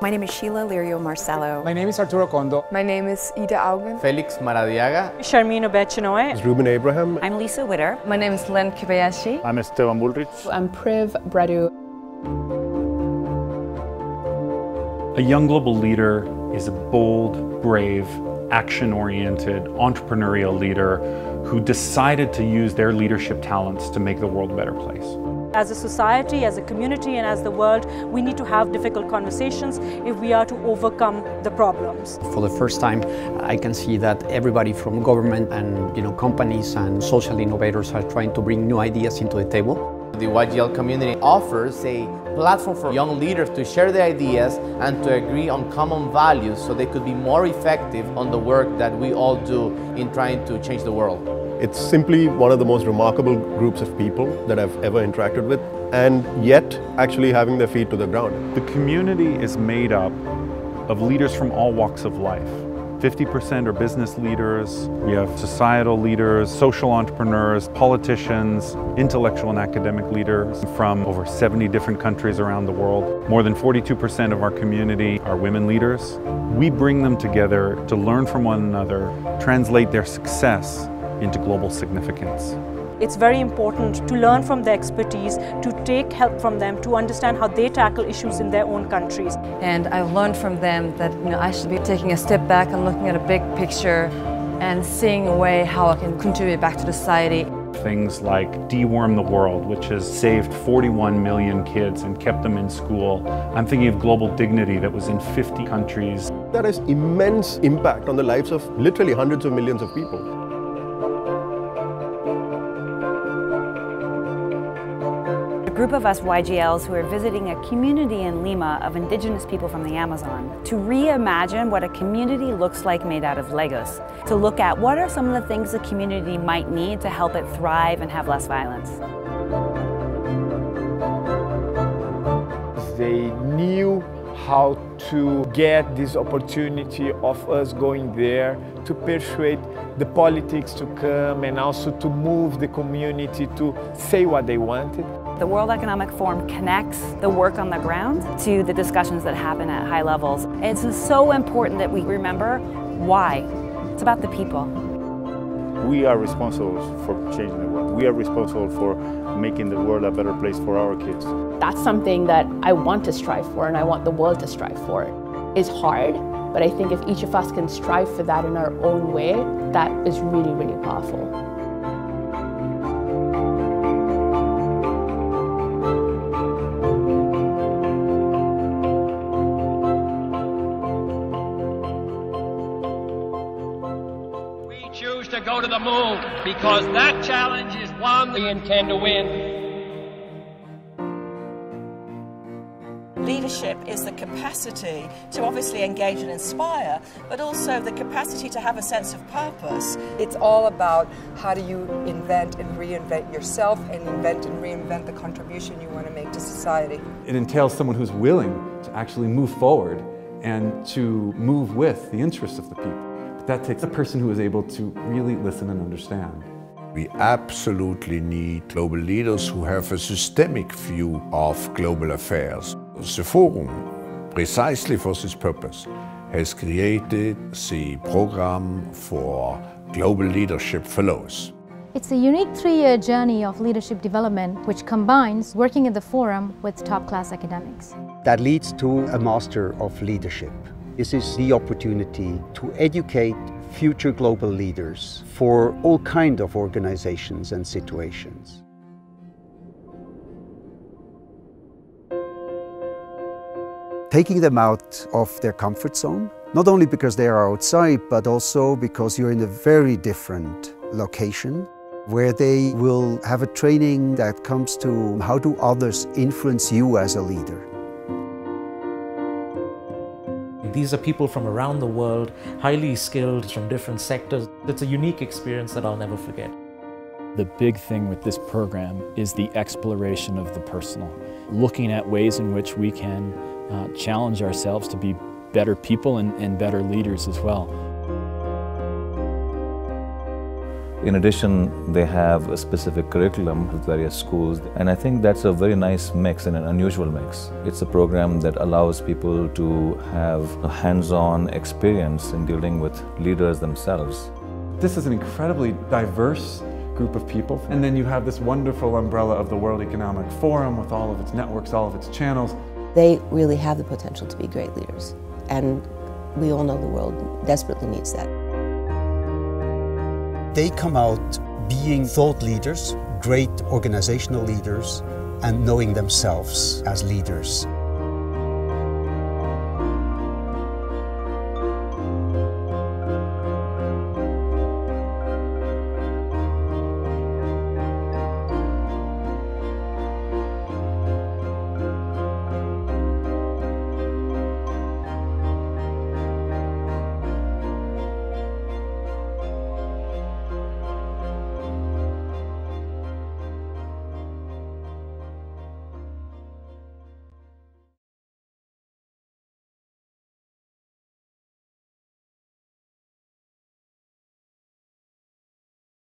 My name is Sheila Lirio Marcello. My name is Arturo Kondo. My name is Ida Augen. Felix Maradiaga. Sharmeen Obechinoy. It's Ruben Abraham. I'm Lisa Witter. My name is Len Kibayashi. I'm Esteban Bullrich. I'm Priv Bradu. A young global leader is a bold, brave, action-oriented, entrepreneurial leader who decided to use their leadership talents to make the world a better place. As a society, as a community, and as the world, we need to have difficult conversations if we are to overcome the problems. For the first time, I can see that everybody from government and companies and social innovators are trying to bring new ideas into the table. The YGL community offers a platform for young leaders to share their ideas and to agree on common values so they could be more effective on the work that we all do in trying to change the world. It's simply one of the most remarkable groups of people that I've ever interacted with, and yet actually having their feet to the ground. The community is made up of leaders from all walks of life. 50% are business leaders, we have societal leaders, social entrepreneurs, politicians, intellectual and academic leaders from over 70 different countries around the world. More than 42% of our community are women leaders. We bring them together to learn from one another, translate their success into global significance. It's very important to learn from their expertise, to take help from them, to understand how they tackle issues in their own countries. And I've learned from them that I should be taking a step back and looking at a big picture and seeing a way how I can contribute back to the society. Things like Deworm the World, which has saved 41 million kids and kept them in school. I'm thinking of Global Dignity that was in 50 countries. That has immense impact on the lives of literally hundreds of millions of people. A group of us YGLs who are visiting a community in Lima of indigenous people from the Amazon to reimagine what a community looks like made out of Legos, to look at what are some of the things the community might need to help it thrive and have less violence. They knew how to get this opportunity of us going there to persuade the politics to come and also to move the community to say what they wanted. The World Economic Forum connects the work on the ground to the discussions that happen at high levels. It's so important that we remember why. It's about the people. We are responsible for changing the world. We are responsible for making the world a better place for our kids. That's something that I want to strive for and I want the world to strive for. It's hard, but I think if each of us can strive for that in our own way, that is really, really powerful. Choose to go to the moon because that challenge is one we intend to win. Leadership is the capacity to obviously engage and inspire, but also the capacity to have a sense of purpose. It's all about how do you invent and reinvent yourself and invent and reinvent the contribution you want to make to society. It entails someone who's willing to actually move forward and to move with the interests of the people. That takes a person who is able to really listen and understand. We absolutely need global leaders who have a systemic view of global affairs. The Forum, precisely for this purpose, has created the program for Global Leadership Fellows. It's a unique 3-year journey of leadership development which combines working at the Forum with top-class academics. That leads to a Master of Leadership. This is the opportunity to educate future global leaders for all kinds of organizations and situations. Taking them out of their comfort zone, not only because they are outside, but also because you're in a very different location, where they will have a training that comes to how do others influence you as a leader. These are people from around the world, highly skilled from different sectors. It's a unique experience that I'll never forget. The big thing with this program is the exploration of the personal, looking at ways in which we can challenge ourselves to be better people and better leaders as well. In addition, they have a specific curriculum with various schools, and I think that's a very nice mix and an unusual mix. It's a program that allows people to have a hands-on experience in dealing with leaders themselves. This is an incredibly diverse group of people, and then you have this wonderful umbrella of the World Economic Forum with all of its networks, all of its channels. They really have the potential to be great leaders, and we all know the world desperately needs that. They come out being thought leaders, great organizational leaders, and knowing themselves as leaders.